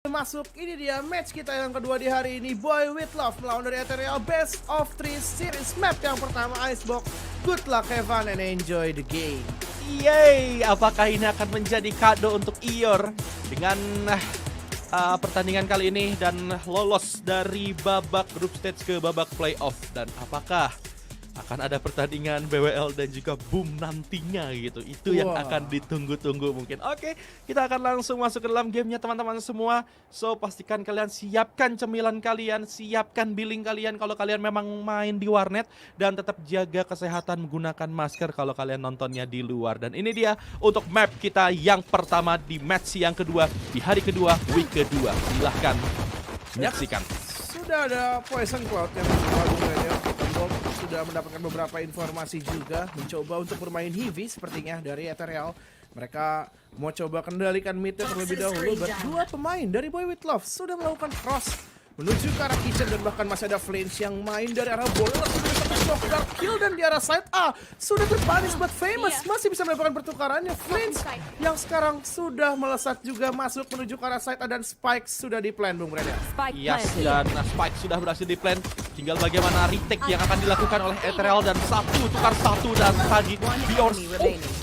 masuk. Ini dia match kita yang kedua di hari ini. Boy with Love melawan dari Ethereal Best of 3 Series map yang pertama Icebox. Good luck, have fun and enjoy the game. Yeay, apakah ini akan menjadi kado untuk Ior dengan pertandingan kali ini dan lolos dari babak group stage ke babak playoff? Dan apakah akan ada pertandingan BWL dan juga Boom nantinya gitu? Itu yang akan ditunggu-tunggu mungkin. Oke, kita akan langsung masuk ke dalam gamenya teman-teman semua. So, pastikan kalian siapkan cemilan kalian, siapkan billing kalian kalau kalian memang main di warnet. Dan tetap jaga kesehatan menggunakan masker kalau kalian nontonnya di luar. Dan ini dia untuk map kita yang pertama di match yang kedua, di hari kedua, week kedua. Silahkan menyaksikan. Sudah ada Poison Cloud yang sudah mendapatkan beberapa informasi juga, mencoba untuk bermain heavy sepertinya dari Ethereal. Mereka mau coba kendalikan midnya terlebih dahulu. Dua pemain dari Boy with Love sudah melakukan cross menuju ke arah kitchen dan bahkan masih ada Flames yang main dari arah bola. Dark kill dan di arah side A sudah terpanis buat Famous, masih bisa melakukan pertukarannya. Flames yang sekarang sudah melesat juga masuk menuju ke arah side A dan Spike sudah di plan, Bung Reda. Yes, dan Spike sudah berhasil di plan. Tinggal bagaimana retake yang akan dilakukan oleh Ethereal dan satu tukar satu dan tadi Dior.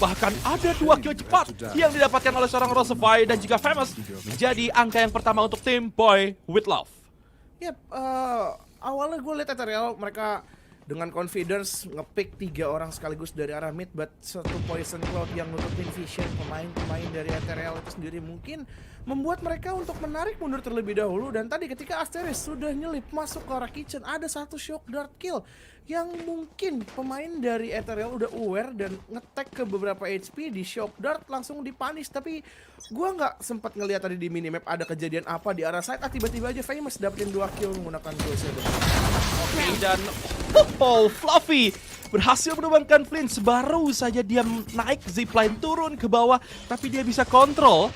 Bahkan ada 2 kill cepat yang didapatkan oleh seorang Rosefy dan juga Famous menjadi angka yang pertama untuk tim Boy with Love. Yap, awalnya gue lihat Ethereal mereka dengan confidence ngepick 3 orang sekaligus dari arah mid, but satu Poison Cloud yang nutupin vision pemain-pemain dari Ethereal itu sendiri mungkin membuat mereka untuk menarik mundur terlebih dahulu. Dan tadi ketika Asteris sudah nyelip masuk ke arah kitchen, ada satu shock dart kill yang mungkin pemain dari Ethereal udah aware dan ngetek ke beberapa HP di shock dart langsung dipunish. Tapi gua nggak sempat ngelihat tadi di minimap ada kejadian apa di arah side. Tiba-tiba aja Famous dapetin 2 kill menggunakan Poison. Oke, dan Fluffy berhasil menumbangkan Flinch. Baru saja dia naik zipline turun ke bawah, tapi dia bisa kontrol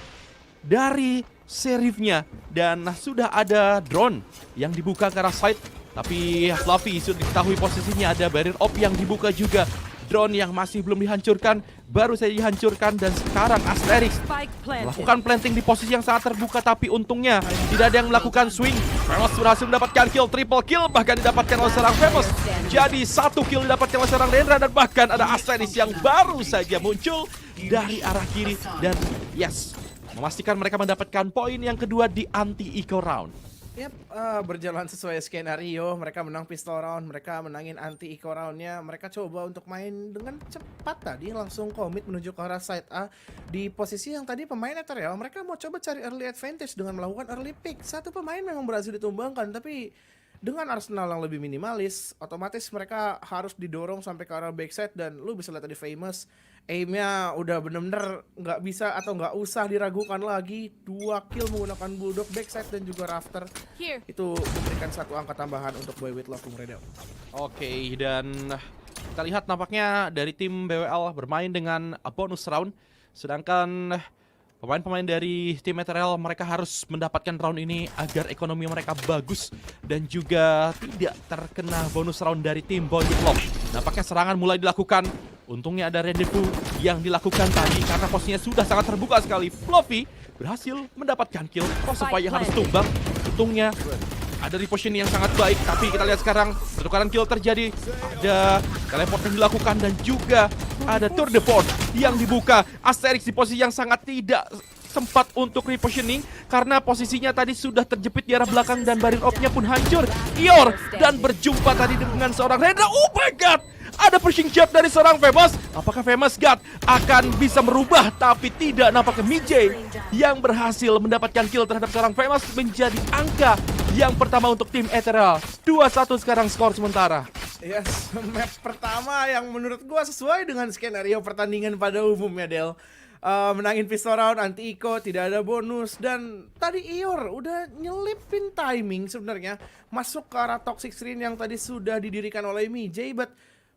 dari serifnya. Dan sudah ada drone yang dibuka ke arah side, tapi Fluffy sudah diketahui posisinya. Ada barrier op yang dibuka juga. Drone yang masih belum dihancurkan baru saja dihancurkan, dan sekarang Asterix melakukan planting di posisi yang sangat terbuka, tapi untungnya tidak ada yang melakukan swing. Famous berhasil mendapatkan kill, triple kill bahkan didapatkan oleh seorang Famous. Jadi 1 kill didapatkan oleh seorang Rendra, dan bahkan ada Asterix yang baru saja muncul dari arah kiri dan yes, memastikan mereka mendapatkan poin yang kedua di anti-eco round. Yap, berjalan sesuai skenario. Mereka menang pistol round, mereka menangin anti-eco roundnya. Mereka coba untuk main dengan cepat tadi, langsung komit menuju ke arah side A. Di posisi yang tadi pemain Ethereal, mereka mau coba cari early advantage dengan melakukan early pick. Satu pemain memang berhasil ditumbangkan, tapi dengan arsenal yang lebih minimalis, otomatis mereka harus didorong sampai ke arah backside. Dan lu bisa lihat tadi Famous aimnya udah bener-bener nggak bisa atau nggak usah diragukan lagi. 2 kill menggunakan Bulldog backside dan juga Rafter. Itu memberikan 1 angka tambahan untuk Boy with Love, Bung Redel. Oke, dan kita lihat nampaknya dari tim BWL bermain dengan bonus round, sedangkan pemain-pemain dari tim Ethereal mereka harus mendapatkan round ini agar ekonomi mereka bagus dan juga tidak terkena bonus round dari tim Boy with Love. Nampaknya serangan mulai dilakukan. Untungnya ada rendezvous yang dilakukan tadi karena posisinya sudah sangat terbuka sekali. Fluffy berhasil mendapatkan kill. Rosefy yang harus tumbang. Untungnya ada repositioning yang sangat baik, tapi kita lihat sekarang pertukaran kill terjadi. Ada teleport yang dilakukan dan juga ada tour de force yang dibuka. Asterix di posisi yang sangat tidak sempat untuk repositioning karena posisinya tadi sudah terjepit di arah belakang dan barrier op-nya pun hancur. Ior dan berjumpa tadi dengan seorang Rendra. Oh my god! Ada pushing jab dari seorang Famous. Apakah Famous God akan bisa merubah? Tapi tidak, nampaknya Mijay yang berhasil mendapatkan kill terhadap seorang Famous menjadi angka yang pertama untuk tim Ethereal. 2-1 sekarang skor sementara. Yes, map pertama yang menurut gua sesuai dengan skenario pertandingan pada umumnya, Del. Menangin pistol round, anti-eco, tidak ada bonus. Dan tadi Ior udah nyelipin timing sebenarnya masuk ke arah toxic screen yang tadi sudah didirikan oleh Mijay, but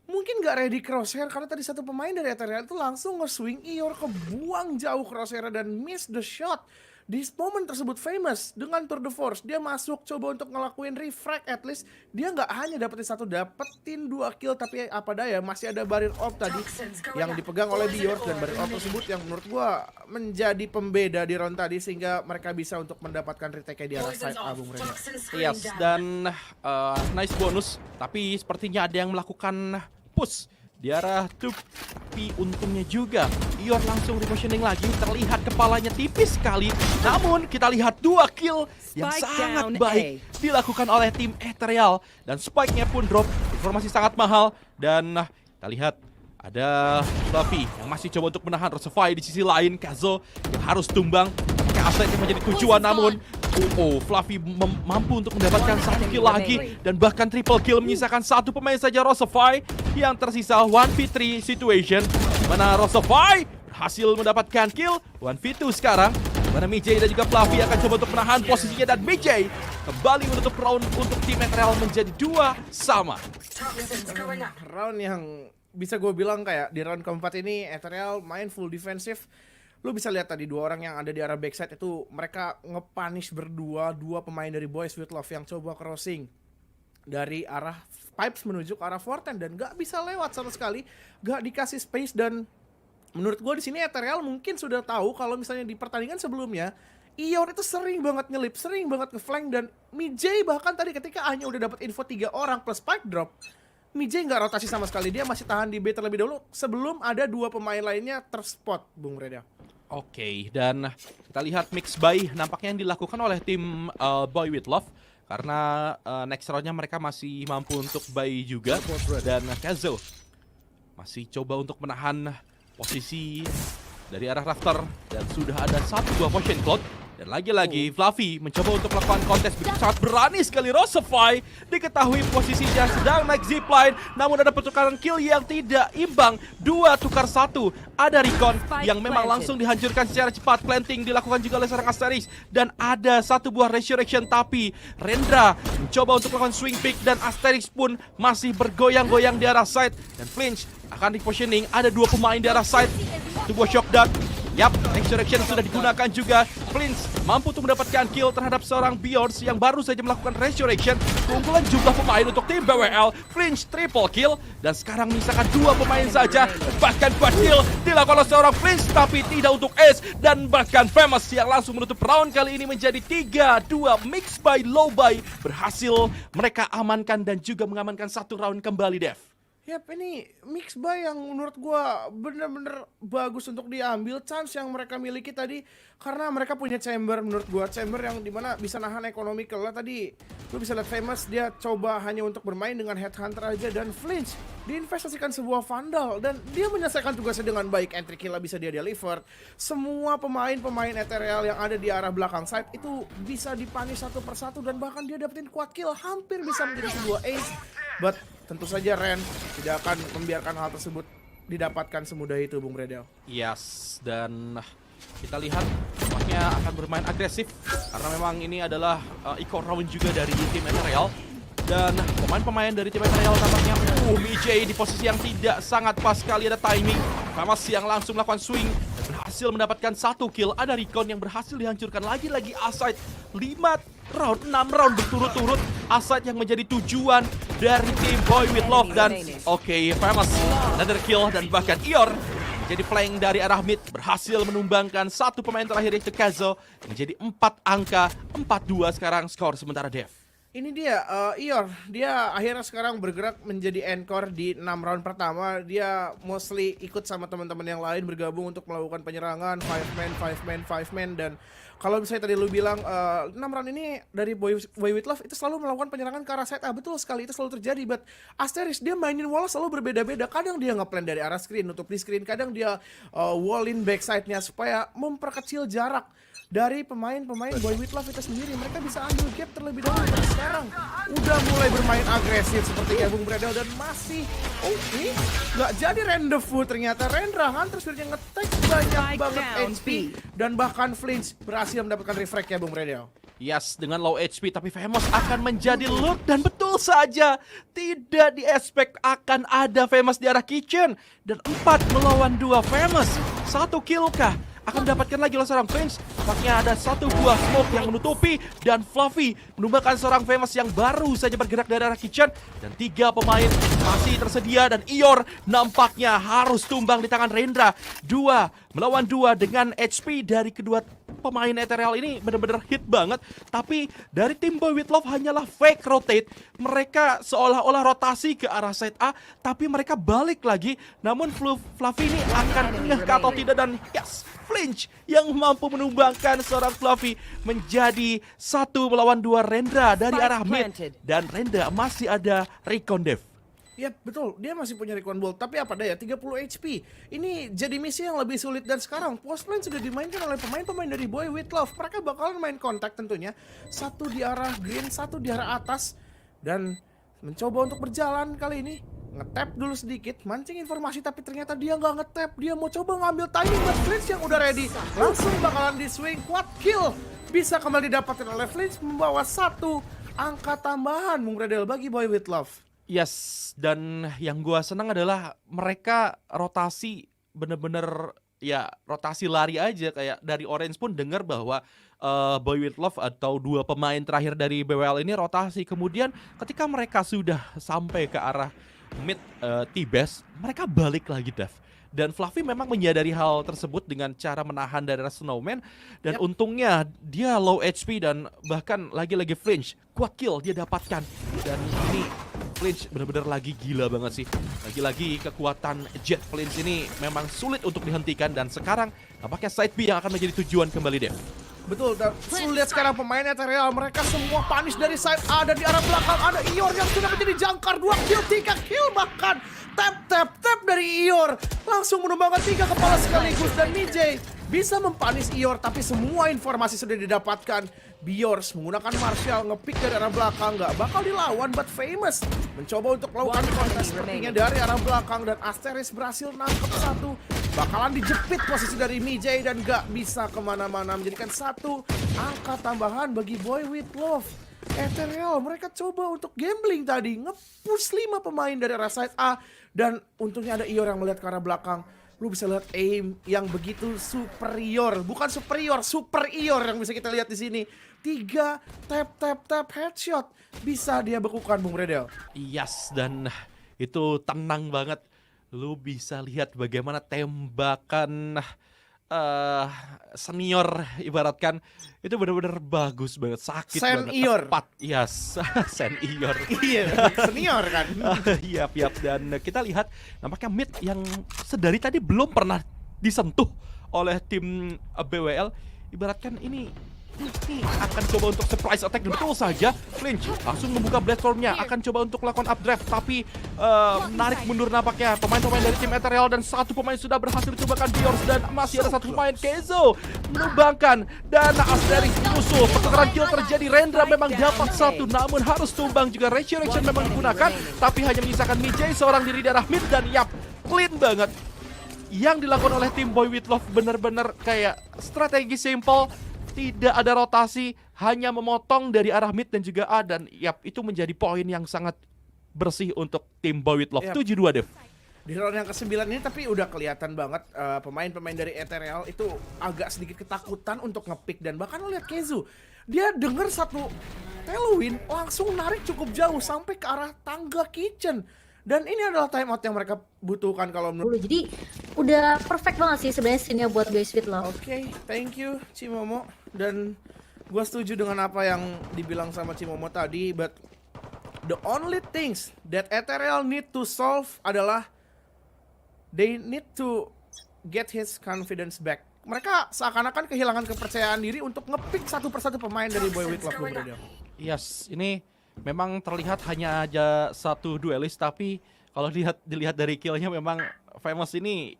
mungkin gak ready crosshair karena tadi satu pemain dari Ethereal itu langsung nge-swing. Ior kebuang jauh crosshair dan miss the shot. Di momen tersebut Famous dengan tour de force dia masuk coba untuk ngelakuin refrag, at least dia nggak hanya dapetin 2 kill, tapi apa daya masih ada barrier orb tadi yang dipegang oleh Bjork, dan barrier orb tersebut yang menurut gua menjadi pembeda di round tadi sehingga mereka bisa untuk mendapatkan retake di arah side A, Bung Reno. Yes, dan nice bonus, tapi sepertinya ada yang melakukan push di arah tube. Tapi untungnya juga Ior langsung repositioning lagi, terlihat kepalanya tipis sekali. Namun kita lihat 2 kill yang sangat baik dilakukan oleh tim Ethereal, dan spike-nya pun drop. Informasi sangat mahal, dan kita lihat ada Fluffy yang masih coba untuk menahan Rosefy. Di sisi lain Kazo yang harus tumbang. Aset yang menjadi tujuan, namun Fluffy mampu untuk mendapatkan 1 kill lagi, dan bahkan triple kill, menyisakan 1 pemain saja Rosefy yang tersisa. 1v3 situation di mana Rosefy berhasil mendapatkan kill. 1v2 sekarang, di mana Mijay dan juga Fluffy akan coba untuk menahan posisinya, dan Mijay kembali menutup round untuk tim Ethereal menjadi 2-2. Round yang bisa gue bilang kayak di round keempat ini Ethereal main full defensif. Lu bisa lihat tadi 2 orang yang ada di arah backside itu mereka nge-punish berdua 2 pemain dari Boys with Love yang coba crossing dari arah pipes menuju ke arah Forten, dan gak bisa lewat sama sekali, gak dikasih space. Dan menurut gue di sini Ethereal mungkin sudah tahu kalau misalnya di pertandingan sebelumnya Ior itu sering banget ngelip, sering banget ngeflank, dan Mijay bahkan tadi ketika hanya udah dapat info 3 orang plus spike drop, Mijay nggak rotasi sama sekali, dia masih tahan di B terlebih dahulu sebelum ada 2 pemain lainnya terspot, Bung Reda. Oke, dan kita lihat mix buy nampaknya yang dilakukan oleh tim Boy with Love, karena next roundnya mereka masih mampu untuk buy juga, dan Kazo masih coba untuk menahan posisi dari arah rafter, dan sudah ada 1-2 potion cloud. Dan lagi-lagi Fluffy mencoba untuk melakukan kontes begitu sangat berani sekali. Rosefy diketahui posisinya sedang naik zipline, namun ada pertukaran kill yang tidak imbang. 2 tukar 1. Ada Recon yang memang langsung dihancurkan secara cepat. Planting dilakukan juga oleh seorang Asterix, dan ada 1 buah Resurrection, tapi Rendra mencoba untuk melakukan swing pick, dan Asterix pun masih bergoyang-goyang di arah side, dan Flinch akan di-positioning. Ada 2 pemain di arah side, 1 buah shock dart. Yap, Resurrection sudah digunakan juga. Flinch mampu untuk mendapatkan kill terhadap seorang Bjork yang baru saja melakukan Resurrection. Keunggulan jumlah pemain untuk tim BWL. Flinch triple kill, dan sekarang menyisakan 2 pemain saja. Bahkan 4 kill dilakukan oleh seorang Flinch, tapi tidak untuk Ace. Dan bahkan Famous yang langsung menutup round kali ini menjadi 3-2. Mix by low by berhasil mereka amankan, dan juga mengamankan 1 round kembali, Dev. Yap, ini mix buy yang menurut gua bener-bener bagus untuk diambil. Chance yang mereka miliki tadi karena mereka punya chamber, menurut gua chamber yang dimana bisa nahan economical lah. Tadi lu bisa lihat Famous dia coba hanya untuk bermain dengan headhunter aja, dan Flinch diinvestasikan sebuah vandal, dan dia menyelesaikan tugasnya dengan baik. Entry kill bisa dia deliver. Semua pemain Ethereal yang ada di arah belakang side itu bisa dipunish 1 persatu, dan bahkan dia dapetin quad kill, hampir bisa menjadi sebuah ace. But tentu saja Ren tidak akan membiarkan hal tersebut didapatkan semudah itu, Bung Redel. Yes, dan kita lihat tampaknya akan bermain agresif, karena memang ini adalah eco round juga dari tim Ethereal. Dan pemain-pemain dari tim Ethereal tampaknya Mijay di posisi yang tidak sangat pas sekali, ada timing. Famous yang langsung melakukan swing dan berhasil mendapatkan 1 kill. Ada Recon yang berhasil dihancurkan. Lagi-lagi Aside 6 round berturut-turut. Aside yang menjadi tujuan dari tim Boy with Love. Dan Famous another kill, dan bahkan Ior jadi flank dari arah mid berhasil menumbangkan 1 pemain terakhir, yaitu Kazo, menjadi 4 angka. 4-2 sekarang skor sementara, Dev. Ini dia Ior, dia akhirnya sekarang bergerak menjadi anchor di 6 round pertama. Dia mostly ikut sama teman-teman yang lain bergabung untuk melakukan penyerangan 5 man, dan kalau misalnya tadi lu bilang 6 round ini dari Boy with Love itu selalu melakukan penyerangan ke arah side A. Betul sekali, itu selalu terjadi. But Asterix dia mainin wall selalu berbeda-beda. Kadang dia nge-plan dari arah screen, nutup di screen. Kadang dia wall-in backside-nya supaya memperkecil jarak dari pemain-pemain Boy with Love itu sendiri. Mereka bisa ambil gap terlebih dahulu, dan sekarang udah mulai bermain agresif seperti kayak Bung Bredel, dan masih nggak jadi rendezvous. Ternyata Rendra Hunter yang nge-tag banyak banget HP, dan bahkan Flinch berhasil mendapatkan refrag ya, Bung Bredel. Yes, dengan low HP, tapi Famous akan menjadi lurk, dan betul saja tidak di-expect akan ada Famous di arah kitchen. Dan 4 melawan 2 Famous, 1 kill kah? akan mendapatkan lagi oleh seorang Flinch. Tampaknya ada satu buah smoke yang menutupi dan Fluffy menumbangkan seorang Famous yang baru saja bergerak dari arah kitchen. Dan 3 pemain masih tersedia dan Ior nampaknya harus tumbang di tangan Rendra. 2 melawan 2 dengan HP dari kedua pemain Ethereal ini benar-benar hit banget. Tapi dari tim Boy With Love hanyalah fake rotate. Mereka seolah-olah rotasi ke arah side A, tapi mereka balik lagi. Namun Fluffy ini akan ngeh atau tidak, dan yes, Flinch yang mampu menumbangkan seorang Fluffy menjadi 1 melawan 2 Rendra dari arah mid. Dan Rendra masih ada recon dev. Ya betul, dia masih punya recon bolt, tapi apa daya 30 HP. Ini jadi misi yang lebih sulit, dan sekarang post lane sudah dimainkan oleh pemain-pemain dari Boy With Love. Mereka bakalan main kontak tentunya, satu di arah green, satu di arah atas, dan mencoba untuk berjalan kali ini. Ngetap dulu sedikit, mancing informasi, tapi ternyata dia nggak ngetap. Dia mau coba ngambil timing buat Flinch yang udah ready. Langsung bakalan di swing, quad kill. Bisa kembali didapatkan oleh Flinch, membawa 1 angka tambahan Bung Redel bagi Boy With Love. Yes, dan yang gua senang adalah mereka rotasi bener-bener ya rotasi lari aja. Kayak dari Orange pun dengar bahwa Boy With Love atau 2 pemain terakhir dari BWL ini rotasi. Kemudian ketika mereka sudah sampai ke arah mid T-Base, mereka balik lagi, Dev. Dan Fluffy memang menyadari hal tersebut dengan cara menahan dari Snowman. Dan untungnya dia low HP dan bahkan lagi-lagi Flinch. Quad kill dia dapatkan. Dan ini Flinch benar-benar lagi gila banget sih. Lagi-lagi kekuatan Jet Flinch ini memang sulit untuk dihentikan. Dan sekarang nampaknya side B yang akan menjadi tujuan kembali, Dev. Betul, dan lihat sekarang pemain Ethereal, mereka semua punish dari side A, dan di arah belakang ada Ior yang sudah menjadi jangkar. 2 kill, 3 kill bahkan. Tap dari Ior, langsung menumbangkan 3 kepala sekaligus, dan Mijay bisa mempunish Ior, tapi semua informasi sudah didapatkan. Biors menggunakan Marshall ngepick dari arah belakang, nggak bakal dilawan, but Famous mencoba untuk melakukan kontes sepertinya dari arah belakang, dan Asteris berhasil nangkep 1. Bakalan dijepit posisi dari Mijay dan nggak bisa kemana-mana, menjadikan 1 angka tambahan bagi Boy With Love. Ethereal mereka coba untuk gambling tadi, nge-push 5 pemain dari arah side A, dan untungnya ada Ior yang melihat ke arah belakang. Lu bisa lihat aim yang begitu superior, bukan superior, super Ior yang bisa kita lihat di sini. 3 tap headshot bisa dia bekukan, Bung Redel. Yes, dan itu tenang banget. Lu bisa lihat bagaimana tembakan senior ibaratkan itu benar-benar bagus banget, sakit banget, tepat. Yes, senior. Iya, senior kan. Yap, dan kita lihat nampaknya mid yang sedari tadi belum pernah disentuh oleh tim BWL, ibaratkan ini akan coba untuk surprise attack, dan betul saja Flinch langsung membuka platformnya, akan coba untuk melakukan updraft, tapi menarik mundur nampaknya pemain-pemain dari tim Ethereal, dan 1 pemain sudah berhasil dicobakan Biors, dan masih ada 1 pemain Kezo menumbangkan, dan Asteris menyusul. Pertukaran kill terjadi, Rendra memang dapat 1, namun harus tumbang juga. Resurrection memang digunakan, tapi hanya menyisakan Mijay seorang diri di arah mid, dan yap, clean banget. Yang dilakukan oleh tim Boy With Love benar-benar kayak strategi simple. Tidak ada rotasi, hanya memotong dari arah mid dan juga A, dan yap, itu menjadi poin yang sangat bersih untuk tim Boy With Love. 7-2, Dev. Di round yang ke-9 ini tapi udah kelihatan banget pemain-pemain dari Ethereal itu agak sedikit ketakutan untuk ngepick, dan bahkan lo lihat Kezu, dia denger 1 Halloween langsung narik cukup jauh sampai ke arah tangga kitchen. Dan ini adalah timeout yang mereka butuhkan kalau menurut. Jadi udah perfect banget sih sebenarnya scene-nya buat Boy With Love. Oke, thank you Cimomo, dan gue setuju dengan apa yang dibilang sama Cimomo tadi, but the only things that Ethereal need to solve adalah they need to get his confidence back. Mereka seakan-akan kehilangan kepercayaan diri untuk ngepick 1 persatu pemain dari Boy With Love, Bung Redel. Yes, ini memang terlihat hanya aja 1 duelis, tapi kalau dilihat dari killnya memang Famous ini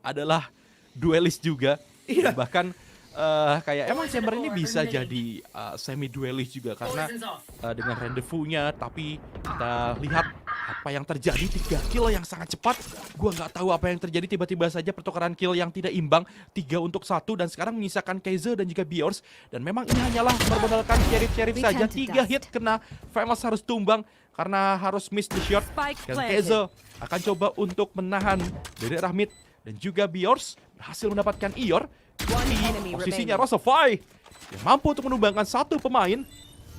adalah duelis juga. Iya. Bahkan kayak emang Chamber ini bisa jadi semi duelis juga karena dengan rendezvous-nya, tapi kita lihat apa yang terjadi. 3 kill yang sangat cepat. Gua nggak tahu apa yang terjadi, tiba-tiba saja pertukaran kill yang tidak imbang, 3 untuk 1, dan sekarang menyisakan Kaiser dan juga Biors. Dan memang ini hanyalah bermodalkan Sheriff saja. 3 hit kena, Famous harus tumbang karena harus miss the shot. Dan Kaiser akan coba untuk menahan dari arah mid, dan juga Biors berhasil mendapatkan Ior. Posisinya Rosofy yang mampu untuk menumbangkan satu pemain.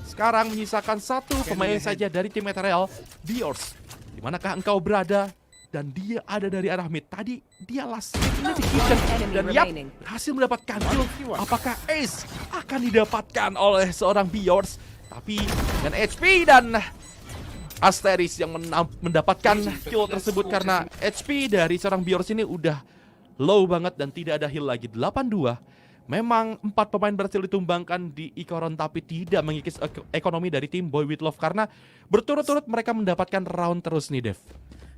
Sekarang menyisakan satu pemain saja dari tim Ethereal, Biors. Dimanakah engkau berada? Dan dia ada dari arah mid. Tadi dia last hit-nya di kitchen. Dan yap, berhasil mendapatkan kill. Apakah ace akan didapatkan oleh seorang Biors? Tapi dengan HP dan Asteris yang mendapatkan kill tersebut karena HP dari seorang Biors ini udah low banget dan tidak ada heal lagi. 8-2. Memang 4 pemain berhasil ditumbangkan di Ikoron tapi tidak mengikis ekonomi dari tim Boy With Love karena berturut-turut mereka mendapatkan round terus nih, Dev.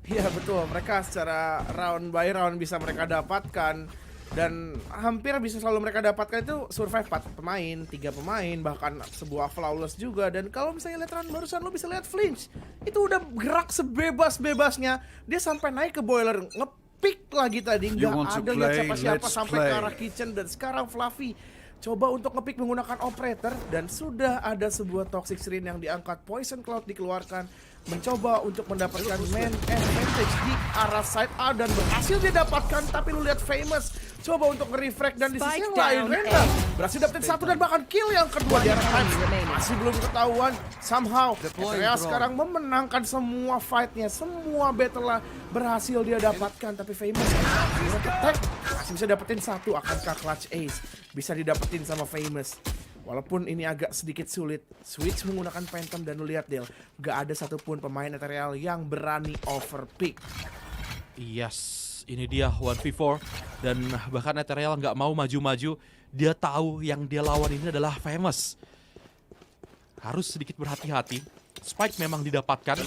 Iya betul, mereka secara round by round bisa mereka dapatkan. Dan hampir bisa selalu mereka dapatkan itu survive 4 pemain, 3 pemain, bahkan sebuah flawless juga. Dan kalau misalnya lihat round barusan lo bisa lihat Flinch, itu udah gerak sebebas-bebasnya. Dia sampai naik ke boiler, ngepick lagi tadi, nggak ada lihat siapa-siapa sampai ke arah kitchen. Dan sekarang Fluffy coba untuk ngepick menggunakan operator dan sudah ada sebuah toxic screen yang diangkat, poison cloud dikeluarkan, mencoba untuk mendapatkan man advantage di arah side A dan berhasil dia dapatkan. Tapi lu lihat Famous coba untuk nge-refract dan di sisi yang lain Renda berhasil dapetin satu dan bahkan kill yang kedua di arah side. Masih belum ketahuan, somehow Ethereal sekarang memenangkan semua fightnya, semua battle berhasil dia dapatkan. Tapi Famous attack masih bisa dapetin satu. Akankah clutch ace bisa didapetin sama Famous? Walaupun ini agak sedikit sulit, switch menggunakan Phantom dan lu lihat Del, gak ada satupun pemain Ethereal yang berani overpick. Yes, ini dia 1v4 dan bahkan Ethereal nggak mau maju-maju. Dia tahu yang dia lawan ini adalah Famous. Harus sedikit berhati-hati. Spike memang didapatkan,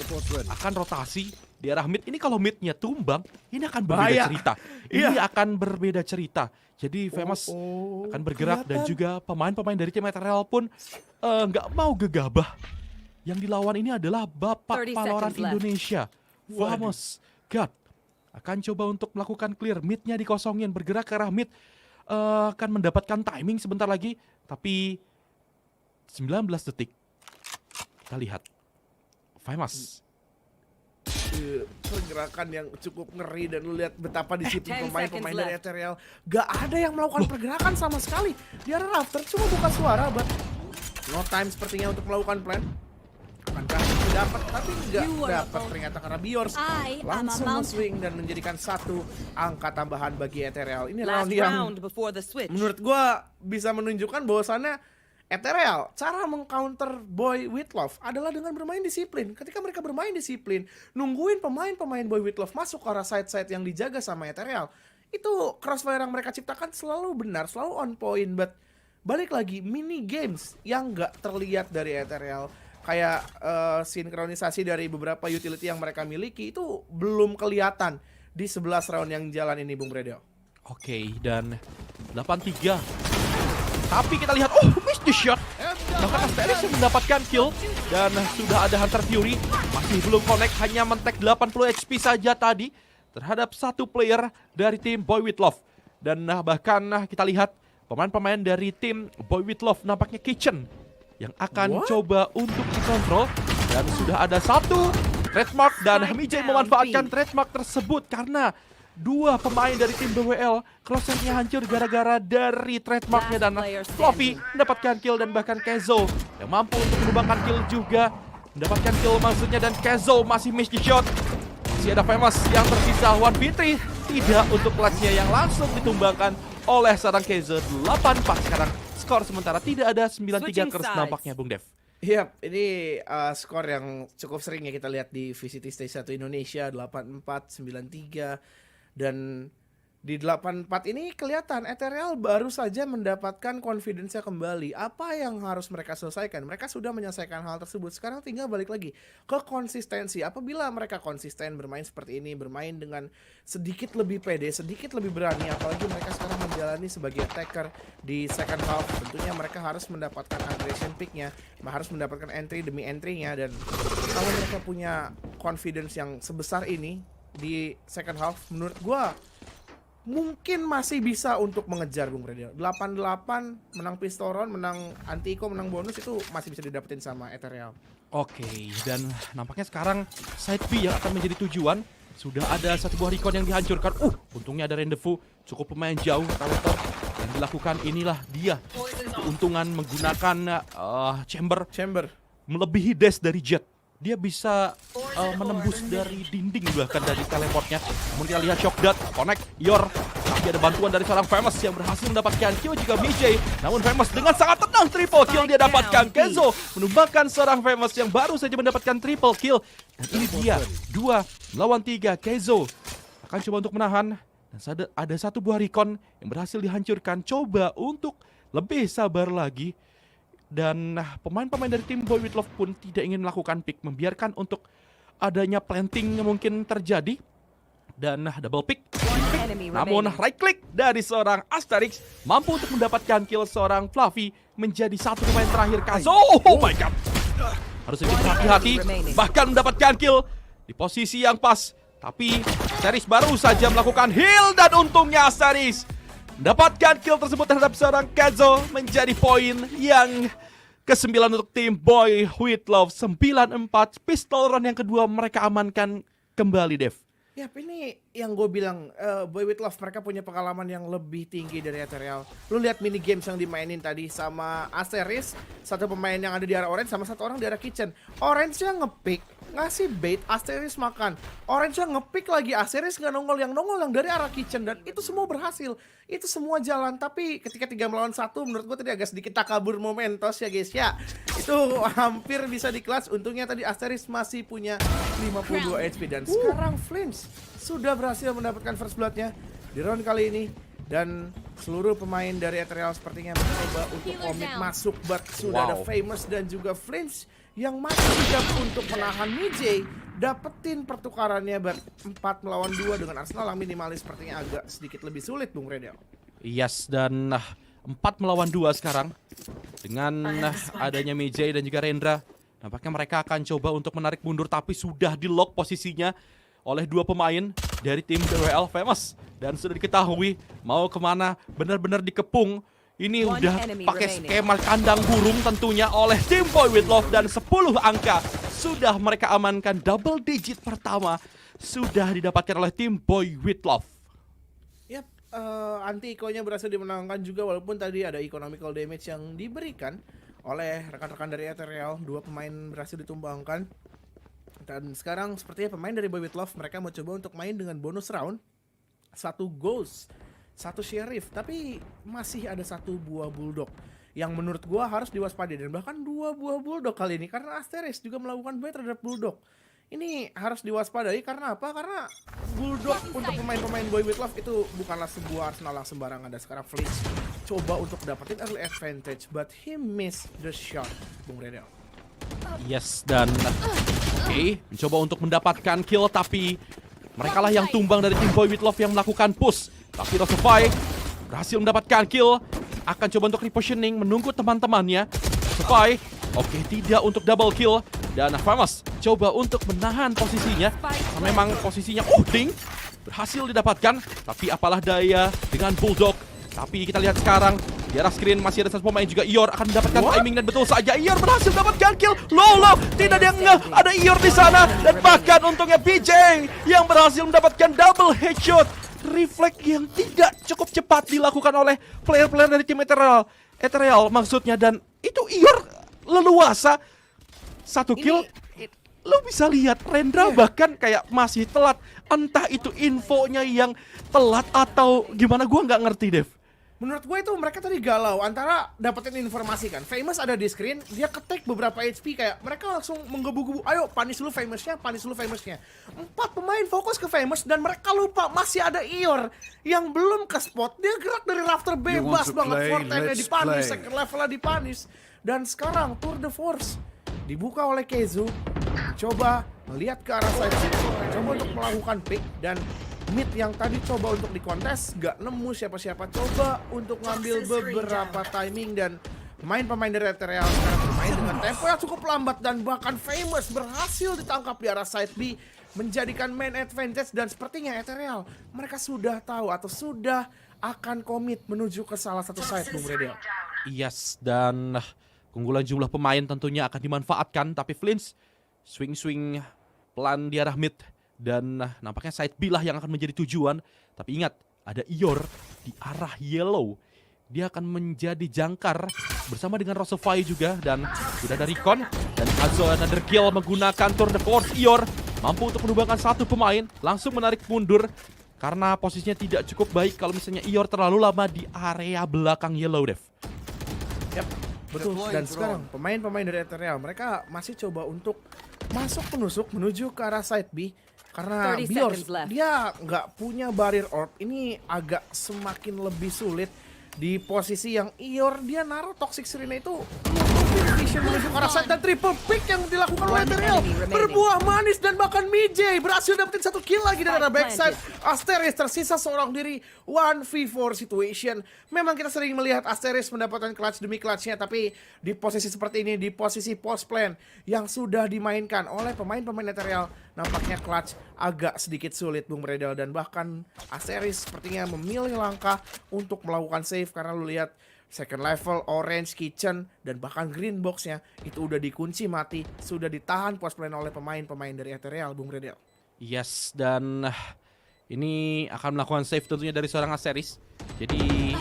akan rotasi di arah mid. Ini kalau midnya tumbang, ini akan berbeda cerita. Ini akan berbeda cerita. Jadi Famous akan bergerak dan juga pemain-pemain dari tim Ethereal pun nggak mau gegabah. Yang dilawan ini adalah Bapak Valorant Indonesia, Famous God. Akan coba untuk melakukan clear, midnya dikosongin, bergerak ke arah mid. Akan mendapatkan timing sebentar lagi, tapi 19 detik. Kita lihat, Famous. Pergerakan yang cukup ngeri dan lu lihat betapa disiplin pemain-pemain dari Ethereal. Gak ada yang melakukan pergerakan sama sekali. Di arah rafter cuma buka suara, but no time sepertinya untuk melakukan plan. Akankah dapat, tapi nggak dapat ternyata karena Biors langsung swing dan menjadikan satu angka tambahan bagi Ethereal. Ini round yang menurut gua bisa menunjukkan bahwasannya Ethereal, cara mengcounter Boy With Love adalah dengan bermain disiplin. Ketika mereka bermain disiplin, nungguin pemain-pemain Boy With Love masuk ke arah side-side yang dijaga sama Ethereal, itu crossfire yang mereka ciptakan selalu benar, selalu on point. But balik lagi, mini games yang nggak terlihat dari Ethereal, kayak sinkronisasi dari beberapa utility yang mereka miliki, itu belum kelihatan di 11 round yang jalan ini, Bung Bredel. Oke, dan 8-3. Tapi kita lihat, miss the shot. Bahkan Asteris yang mendapatkan kill. Dan sudah ada Hunter Fury. Masih belum connect, hanya mentek 80 HP saja tadi. Terhadap satu player dari tim Boy With Love. Dan bahkan kita lihat, pemain-pemain dari tim Boy With Love nampaknya Kitchen. Yang akan coba untuk dikontrol. Dan sudah ada satu trademark. Dan Hamijay memanfaatkan trademark tersebut karena dua pemain dari tim BWL crosshairnya hancur gara-gara dari trademarknya. Dan Fluffy mendapatkan kill dan bahkan Kezo yang mampu untuk menumbangkan kill juga mendapatkan kill maksudnya. Dan Kezo masih miss the shot. Masih ada Famous yang tersisa 1v3. Tidak untuk clutchnya yang langsung ditumbangkan oleh seorang Kezo. 8-4 sekarang skor sementara, tidak ada 9-3 kers nampaknya Bung Dev. Iya, ini skor yang cukup sering ya kita lihat di VCT Stage 1 Indonesia, 8-4, 9-3. Dan di 8-4 ini kelihatan Ethereal baru saja mendapatkan confidence-nya kembali. Apa yang harus mereka selesaikan? Mereka sudah menyelesaikan hal tersebut. Sekarang tinggal balik lagi ke konsistensi. Apabila mereka konsisten bermain seperti ini, bermain dengan sedikit lebih pede, sedikit lebih berani, apalagi mereka sekarang menjalani sebagai attacker di second half, tentunya mereka harus mendapatkan aggression pick-nya, harus mendapatkan entry demi entry-nya. Dan kalau mereka punya confidence yang sebesar ini di second half, menurut gua mungkin masih bisa untuk mengejar Bung Redel. 8-8 menang pistol round, menang anti-eco, menang bonus, itu masih bisa didapetin sama Ethereal. Oke, dan nampaknya sekarang side B yang akan menjadi tujuan. Sudah ada satu buah recon yang dihancurkan. Untungnya ada rendezvous. Cukup lumayan jauh Tawettor. Yang dilakukan inilah dia. Keuntungan menggunakan chamber. Melebihi dash dari Jet. Dia bisa menembus dari dinding bahkan dari teleportnya. Namun kita lihat shock dart, connect, Yor. Tapi ada bantuan dari seorang Famous yang berhasil mendapatkan kill juga MJ. Namun Famous dengan sangat tenang triple kill dia dapatkan. Kenzo menumbangkan seorang Famous yang baru saja mendapatkan triple kill. Dan ini dia 2 lawan 3. Kenzo akan coba untuk menahan. Dan ada satu buah recon yang berhasil dihancurkan. Coba untuk lebih sabar lagi. Dan pemain-pemain dari tim Boy With Love pun tidak ingin melakukan pick, membiarkan untuk adanya planting yang mungkin terjadi. Dan double pick. Namun right click dari seorang Asterix mampu untuk mendapatkan kill seorang Fluffy menjadi satu pemain terakhir Kazo. Oh my god. Harus lebih berhati-hati, bahkan mendapatkan kill di posisi yang pas. Tapi Asterix baru saja melakukan heal dan untungnya Asterix mendapatkan kill tersebut terhadap seorang Kazo menjadi poin yang ke-9 untuk tim Boy With Love. 9-4, pistol round yang kedua mereka amankan kembali, Dev. Ya, ini yang gue bilang, Boy With Love mereka punya pengalaman yang lebih tinggi dari Ethereal. Lu lihat mini games yang dimainin tadi sama Asteris, satu pemain yang ada di arah orange sama satu orang di arah kitchen. Orange-nya ngepick, ngasih bait, Asteris makan. Orange-nya ngepick lagi, Asteris nggak nongol yang dari arah kitchen. Dan itu semua berhasil, itu semua jalan. Tapi ketika 3 melawan 1, menurut gue tadi agak sedikit takabur momentos ya guys ya. Itu hampir bisa di kelas. Untungnya tadi Asteris masih punya 52 HP. Dan sekarang Flames sudah berhasil mendapatkan first blood-nya di round kali ini. Dan seluruh pemain dari Ethereal sepertinya mencoba untuk komit masuk. But sudah ada Famous dan juga Flames yang masih siap untuk menahan MJ. Dapetin pertukarannya, but 4 melawan 2 dengan Arsenal yang minimalis sepertinya agak sedikit lebih sulit, Bung Redel. Yes, dan 4 melawan 2 sekarang. Dengan adanya MJ dan juga Rendra, nampaknya mereka akan coba untuk menarik mundur, tapi sudah di-lock posisinya oleh 2 pemain dari tim BWL Famous. Dan sudah diketahui mau kemana, benar-benar dikepung. Ini udah pakai skema kandang burung tentunya oleh tim Boy With Love. Dan 10 angka sudah mereka amankan. Double digit pertama sudah didapatkan oleh tim Boy With Love. Yap, anti-eco-nya berhasil dimenangkan juga, walaupun tadi ada economical damage yang diberikan oleh rekan-rekan dari Ethereal. 2 pemain berhasil ditumbangkan. Dan sekarang sepertinya pemain dari Boy With Love mereka mau coba untuk main dengan bonus round. 1 Ghost, 1 Sheriff, tapi masih ada 1 buah Bulldog yang menurut gua harus diwaspadai. Dan bahkan 2 buah Bulldog kali ini, karena Asteris juga melakukan bait terhadap Bulldog. Ini harus diwaspadai karena apa? Karena Bulldog untuk pemain-pemain Boy With Love itu bukanlah sebuah Arsenal yang sembarangan. Dan sekarang Fleet coba untuk dapetin early advantage, but he missed the shot, Bung Redel. Yes, dan mencoba untuk mendapatkan kill, tapi mereka lah yang tumbang dari tim Boy With Love yang melakukan push. Tapi Rosefy berhasil mendapatkan kill. Akan coba untuk repositioning, menunggu teman-temannya. Rosefy, tidak untuk double kill. Dan Famous coba untuk menahan posisinya. Karena memang posisinya ding berhasil didapatkan. Tapi apalah daya dengan Bulldog. Tapi kita lihat sekarang di arah screen masih ada satu pemain juga. Ior akan mendapatkan timing dan betul saja Ior berhasil mendapatkan kill. Low, tidak ada yang ngeh. Ada Ior di sana dan bahkan untungnya PJ yang berhasil mendapatkan double headshot. Reflect yang tidak cukup cepat dilakukan oleh player-player dari tim Ethereal maksudnya, dan itu Ior leluasa 1 kill. Lo bisa lihat Rendra bahkan kayak masih telat. Entah itu infonya yang telat atau gimana, gua nggak ngerti, Dev. Menurut gue itu mereka tadi galau antara dapetin informasi kan. Famous ada di screen, dia ketik beberapa HP kayak mereka langsung menggebu-gebu. Ayo punish lu Famousnya. 4 pemain fokus ke Famous dan mereka lupa masih ada Ior yang belum ke spot. Dia gerak dari rafter bebas banget. Forte-nya dipunish, second levelnya dipunish. Dan sekarang Tour de Force dibuka oleh Kezu. Coba melihat ke arah side, coba untuk melakukan pick. Dan mid yang tadi coba untuk dikontes gak nemu siapa-siapa, coba untuk ngambil beberapa timing. Dan pemain-pemain dari Ethereal sekarang bermain dengan tempo yang cukup lambat. Dan bahkan Famous berhasil ditangkap di arah side B, menjadikan main advantage. Dan sepertinya Ethereal mereka sudah tahu atau sudah akan komit menuju ke salah satu side, Bung Redel. Yes, dan keunggulan jumlah pemain tentunya akan dimanfaatkan. Tapi Flins swing pelan di arah mid Dan nampaknya side B lah yang akan menjadi tujuan. Tapi ingat, ada Ior di arah yellow. Dia akan menjadi jangkar bersama dengan Rosofai juga. Dan sudah ada Recon. Dan Azo another kill menggunakan Tour de Force. Ior mampu untuk menumbangkan satu pemain. Langsung menarik mundur. Karena posisinya tidak cukup baik kalau misalnya Ior terlalu lama di area belakang yellow, Dev. Yap, betul. Dan sekarang pemain-pemain dari Ethereal mereka masih coba untuk masuk penusuk menuju ke arah side B. Karena 30 Biors seconds left. dia nggak punya barrier orb. Ini agak semakin lebih sulit di posisi yang Ior dia naruh Toxic Sirene itu vision menuju ke arah side dan triple pick yang dilakukan oleh One Ethereal enemy remaining. berbuah manis dan bahkan Mijay berhasil dapetin satu kill lagi dari arah backside. Asteris tersisa seorang diri 1v4 situation. Memang kita sering melihat Asteris mendapatkan clutch demi clutchnya, tapi di posisi seperti ini, di posisi post plan yang sudah dimainkan oleh pemain-pemain Ethereal, nampaknya clutch agak sedikit sulit Bung Redel, dan bahkan Asteris sepertinya memilih langkah untuk melakukan save karena lu lihat second level, orange, kitchen, dan bahkan green boxnya itu udah dikunci mati, sudah ditahan post plan oleh pemain-pemain dari Ethereal, Bung Redel. Yes, dan ini akan melakukan save tentunya dari seorang Asteris. Jadi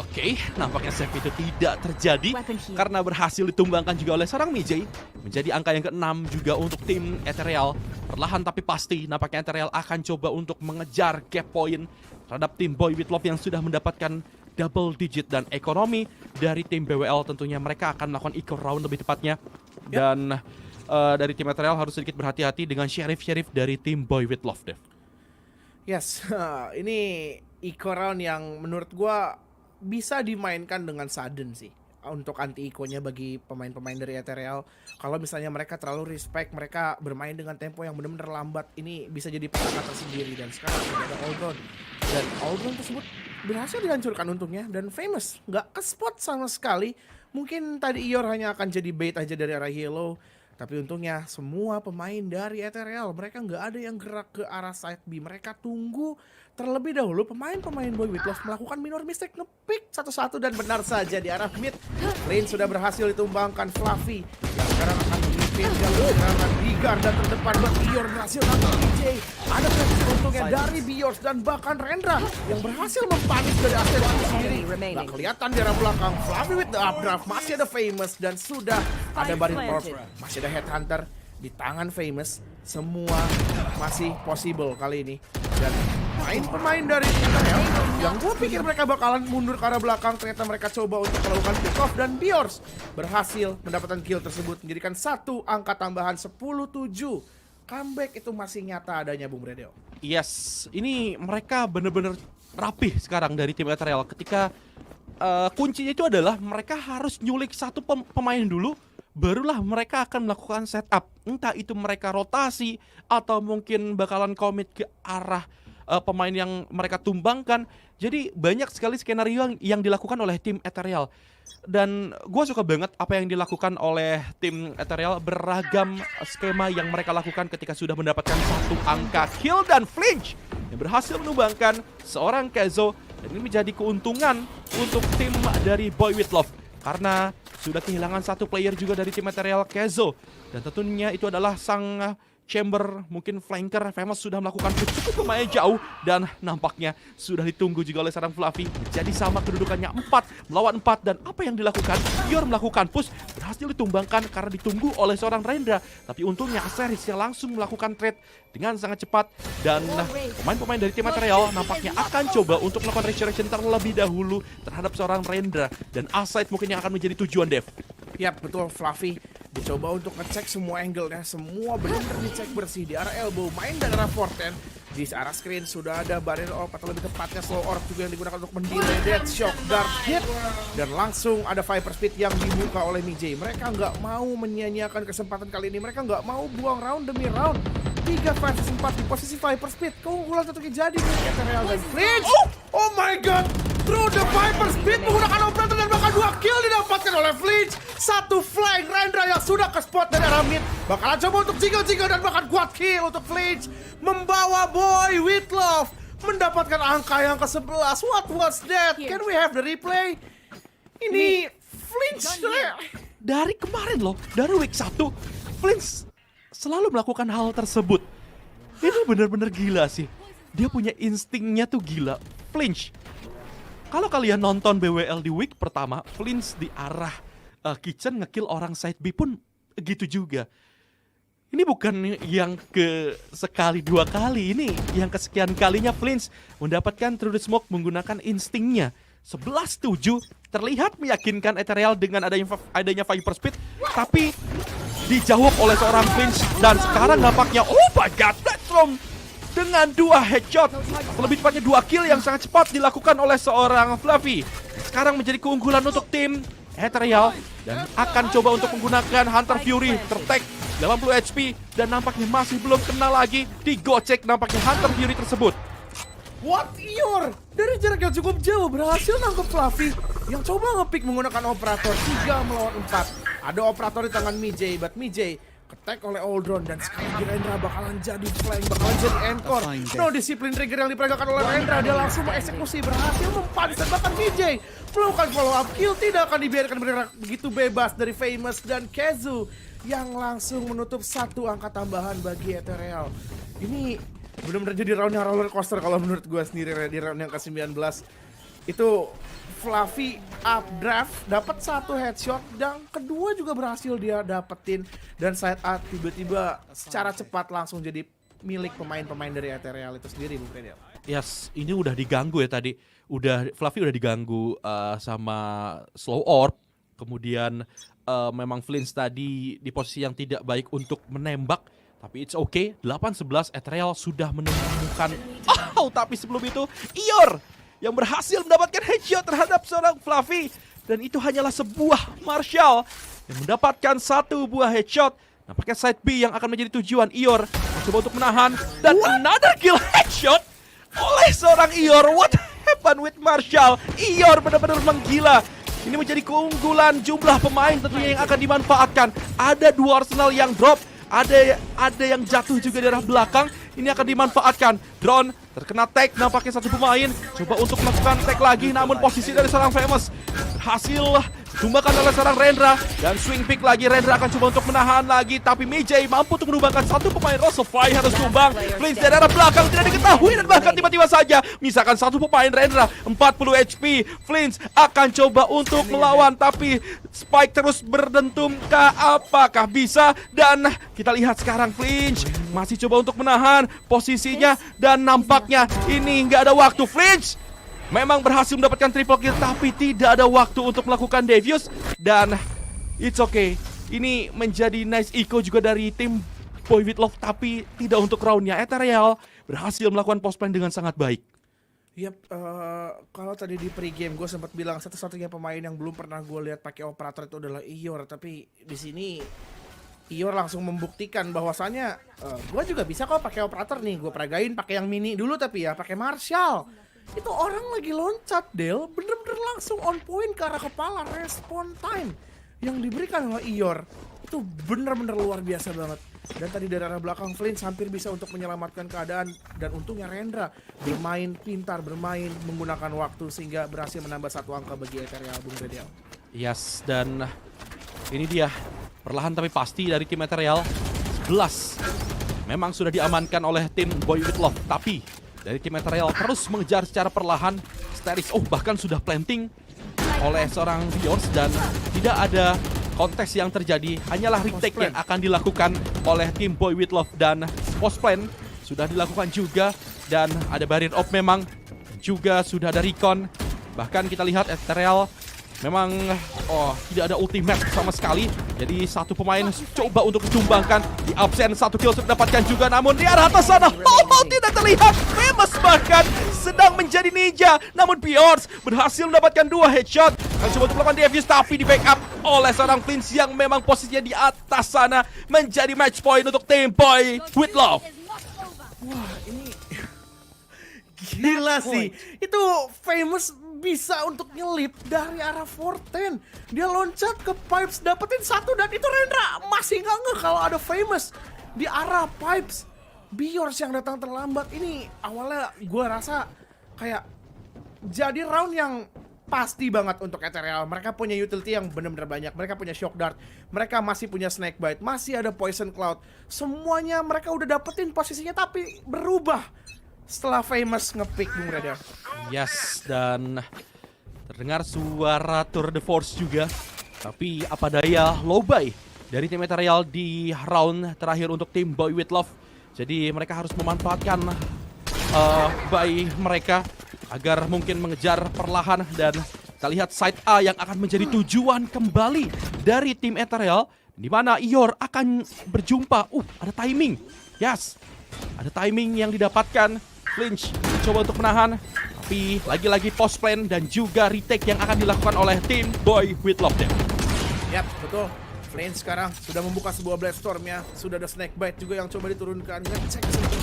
oke, nampaknya save itu tidak terjadi Weapon here. karena berhasil ditumbangkan juga oleh seorang Mijay. Menjadi angka yang ke-6 juga untuk tim Ethereal. Perlahan tapi pasti nampaknya Ethereal akan coba untuk mengejar gap point terhadap tim Boy With Love yang sudah mendapatkan double digit, dan ekonomi dari tim BWL tentunya mereka akan melakukan eco round lebih tepatnya. Dan dari tim Ethereal harus sedikit berhati-hati dengan sheriff dari tim Boy With Love, Dev. Yes, ini eco round yang menurut gua bisa dimainkan dengan sudden sih untuk anti eco-nya bagi pemain-pemain dari Ethereal. Kalau misalnya mereka terlalu respect, mereka bermain dengan tempo yang benar-benar lambat, ini bisa jadi petaka tersendiri. Dan sekarang sudah ada Allground, dan Allground tersebut berhasil dihancurkan untungnya, dan Famous nggak ke spot sama sekali. Mungkin tadi Ior hanya akan jadi bait aja dari arah yellow, tapi untungnya semua pemain dari Ethereal mereka nggak ada yang gerak ke arah side B. Mereka tunggu terlebih dahulu pemain-pemain Boy With Love melakukan minor mistake, ngepick satu-satu, dan benar saja di arah mid lane sudah berhasil ditumbangkan Fluffy yang sekarang akan memimpin jalur serangan di garda terdepan. Ior berhasil nangkap DJ. Ada pressure untungnya dari Biors dan bahkan Rendra yang berhasil mempanis dari Asteris itu sendiri. Nggak kelihatan di arah belakang. Fluffy with the updraft, masih ada Famous, dan sudah ada barrier orb, masih ada Headhunter di tangan Famous. Semua masih possible kali ini. Dan pemain dari Ethereal yang gue pikir mereka bakalan mundur ke arah belakang, ternyata mereka coba untuk melakukan pick off, dan Biors berhasil mendapatkan kill tersebut menjadikan satu angka tambahan 10-7. Comeback itu masih nyata adanya, Bung Redel. Yes, ini mereka bener-bener rapih sekarang dari tim Ethereal. Ketika kuncinya itu adalah mereka harus nyulik satu pemain dulu, barulah mereka akan melakukan setup. Entah itu mereka rotasi atau mungkin bakalan komit ke arah pemain yang mereka tumbangkan. Jadi banyak sekali skenario yang dilakukan oleh tim Ethereal. Dan gue suka banget apa yang dilakukan oleh tim Ethereal. Beragam skema yang mereka lakukan ketika sudah mendapatkan satu angka kill, dan Flinch yang berhasil menumbangkan seorang Kezo. Dan ini menjadi keuntungan untuk tim dari Boy With Love, karena sudah kehilangan satu player juga dari tim Ethereal, Kezo. Dan tentunya itu adalah sang Chamber, mungkin flanker. Famous sudah melakukan cukup lumayan jauh, dan nampaknya sudah ditunggu juga oleh seorang Fluffy. Menjadi sama kedudukannya 4 melawan 4, dan apa yang dilakukan? Ior melakukan push, berhasil ditumbangkan karena ditunggu oleh seorang Rendra. Tapi untungnya Asteris yang langsung melakukan trade dengan sangat cepat, dan pemain-pemain dari tim Ethereal nampaknya akan coba untuk melakukan resurrection terlebih dahulu terhadap seorang Rendra, dan Aside mungkin yang akan menjadi tujuan, Dev. Yap, betul. Fluffy dicoba untuk ngecek semua angle-nya, semua benar-benar dicek bersih di arah elbow, main dari arah forten. Di arah screen sudah ada barrier orb, atau lebih tepatnya slow orb juga yang digunakan untuk mendelay dead shock dark hit, dan langsung ada Viper Speed yang dibuka oleh Mijay. Mereka nggak mau menyia-nyiakan kesempatan kali ini, mereka nggak mau buang round demi round. 3 versus 4 di posisi Viper Speed, keunggulan tentunya jadi milik Ethereal, dan Flinch. Oh my god, through the Viper Speed menggunakan operator, dan bahkan 2 kill didapatkan oleh Flinch. Satu flank Rendra yang sudah ke spot dari arah mid, bakalan coba untuk jiggle-jiggle, dan bahkan kuat kill untuk Flinch, membawa Boy With Love mendapatkan angka yang ke-11. What was that? Can we have the replay? Ini Flinch Dari kemarin loh, dari week 1, Flinch selalu melakukan hal tersebut. Ini bener-bener gila sih. Dia punya instingnya tuh gila. Flinch. Kalau kalian nonton BWL di week pertama, Flinch di arah kitchen ngekill orang side B pun gitu juga. Ini bukan yang ke sekali dua kali, ini yang kesekian kalinya Flinch mendapatkan Through the Smoke menggunakan instingnya. 11-7 terlihat meyakinkan Ethereal dengan adanya Viper Speed, tapi dijawab oleh seorang Flinch dan sekarang nampaknya oh my god, Blackstrom dengan 2 headshot, lebih tepatnya 2 kill yang sangat cepat dilakukan oleh seorang Fluffy. Sekarang menjadi keunggulan untuk tim Ethereal dan akan coba untuk menggunakan Hunter Fury tertek 80 HP dan nampaknya masih belum kena lagi, digocek nampaknya Hunter Fury tersebut. What Ior? Dari jarak yang cukup jauh berhasil nangkep Fluffy yang coba ngepick menggunakan operator 3 melawan 4. Ada operator di tangan Mijay, but Mijay ketek oleh Oldron dan sekali lagi Rendra bakalan jadi flank, bakalan jadi encore. No disiplin trigger yang diperagakan oleh Rendra, dia langsung mengeksekusi, berhasil mempanis dan bahkan Mijay melakukan follow up kill, tidak akan dibiarkan bergerak begitu bebas dari Famous dan Kezu yang langsung menutup 1 angka tambahan bagi Ethereal. Ini benar-benar jadi round yang roller coaster kalau menurut gue sendiri di round yang ke-19. Itu Fluffy updraft dapat 1 headshot dan kedua juga berhasil dia dapetin, dan side A tiba-tiba secara cepat langsung jadi milik pemain-pemain dari Ethereal itu sendiri, Bung Fredel. Yes, ini udah diganggu ya tadi. Fluffy udah diganggu sama Slow Orb. Kemudian memang Flinch tadi di posisi yang tidak baik untuk menembak. Tapi it's okay, 8-11 Ethereal sudah menemukan. Tapi sebelum itu Ior yang berhasil mendapatkan headshot terhadap seorang Fluffy. Dan itu hanyalah sebuah Marshall yang mendapatkan 1 buah headshot. Nampaknya side B yang akan menjadi tujuan. Ior mencoba untuk menahan. Dan another kill headshot oleh seorang Ior. What happened with Marshall? Ior benar-benar menggila. Ini menjadi keunggulan jumlah pemain tentunya yang akan dimanfaatkan. Ada 2 Arsenal yang drop. Ada yang jatuh juga di arah belakang. Ini akan dimanfaatkan. Drone terkena tag, nampaknya 1 pemain coba untuk melakukan tag lagi, namun posisi dari seorang Famous berhasil ditumbakan oleh seorang Rendra, dan swing pick lagi. Rendra akan coba untuk menahan lagi, tapi Mijay mampu untuk menumbangkan 1 pemain. Rosofy harus tumbang. Flinch dari arah belakang tidak diketahui dan bahkan tiba-tiba saja misalkan 1 pemain Rendra 40 HP. Flinch akan coba untuk melawan, tapi Spike terus berdentum. Apakah bisa? Dan kita lihat sekarang Flinch masih coba untuk menahan posisinya, dan nampaknya ini nggak ada waktu. Flinch memang berhasil mendapatkan triple kill, tapi tidak ada waktu untuk melakukan Devious. Dan it's okay, ini menjadi nice eco juga dari tim Boy With Love, tapi tidak untuk roundnya. Ethereal berhasil melakukan post plan dengan sangat baik. Yap, kalau tadi di pregame gue sempat bilang satu-satunya pemain yang belum pernah gue lihat pakai operator itu adalah Ior, tapi di sini Ior langsung membuktikan bahwasannya gue juga bisa kok pakai operator nih. Gue peragain pakai yang mini dulu, tapi ya pakai Marshall. Itu orang lagi loncat, Del, bener-bener langsung on point ke arah kepala. Respon time yang diberikan oleh Ior itu bener-bener luar biasa banget. Dan tadi dari arah belakang Flinch hampir bisa untuk menyelamatkan keadaan, dan untungnya Rendra bermain pintar, bermain menggunakan waktu sehingga berhasil menambah 1 angka bagi Ethereal, Bung Redel. Yes, dan ini dia perlahan tapi pasti dari tim Ethereal. 11 memang sudah diamankan oleh tim Boy With Love, tapi dari tim Ethereal terus mengejar secara perlahan. Steris bahkan sudah planting oleh seorang Viors, dan tidak ada kontes yang terjadi, hanyalah retake yang akan dilakukan oleh tim Boy With Love, dan post plan sudah dilakukan juga, dan ada barrier op memang juga sudah ada recon. Bahkan kita lihat Ethereal memang tidak ada ultimate sama sekali. Jadi 1 pemain coba untuk ditumbangkan, di absen 1 kill sudah dapatkan juga, namun di arah atas sana tidak terlihat. Famous bahkan sedang menjadi ninja, namun Piors berhasil mendapatkan 2 headshot. Akan coba untuk melakukan Devious, tapi di backup oleh seorang Flinch yang memang posisinya di atas sana. Menjadi match point untuk tim Boy With Love. Wah, ini gila sih. Itu Famous bisa untuk nyelip dari arah 410. Dia loncat ke pipes, dapetin 1, dan itu Rendra masih nggak ngeh kalau ada Famous di arah pipes. Biors yang datang terlambat. Ini awalnya gue rasa kayak jadi round yang pasti banget untuk Ethereal. Mereka punya utility yang benar-benar banyak. Mereka punya Shock Dart, mereka masih punya Snake Bite, masih ada Poison Cloud. Semuanya mereka udah dapetin posisinya, tapi berubah setelah Famous ngepick Bung Reda. Yes, dan terdengar suara Tour de Force juga. Tapi apa daya, low buy dari tim Ethereal di round terakhir untuk tim Boy With Love. Jadi mereka harus memanfaatkan buy mereka agar mungkin mengejar perlahan, dan kita lihat side A yang akan menjadi tujuan kembali dari tim Ethereal, di mana Ior akan berjumpa. Ada timing. Yes. Ada timing yang didapatkan. Flinch coba untuk menahan, tapi lagi-lagi post plan dan juga retake yang akan dilakukan oleh tim Boy With Love. Yap, betul. Flame sekarang sudah membuka sebuah Bloodstorm-nya. Sudah ada Snake Bite juga yang coba diturunkan. Ngecek kesempatan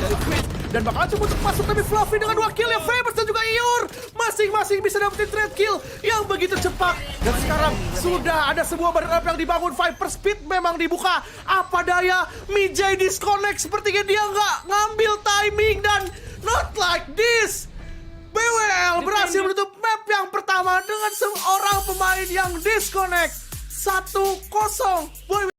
dari Flame. Dan bakalan coba untuk masuk, tapi Fluffy dengan 2 kill ya. Famous dan juga Ior masing-masing bisa dapetin trade kill yang begitu cepat. Dan sekarang sudah ada sebuah barrier up yang dibangun. Viper Speed memang dibuka. Apa daya, Mijay disconnect. Sepertinya dia nggak ngambil timing, dan not like this. BWL berhasil menutup map yang pertama dengan seorang pemain yang disconnect. 1-0. Boy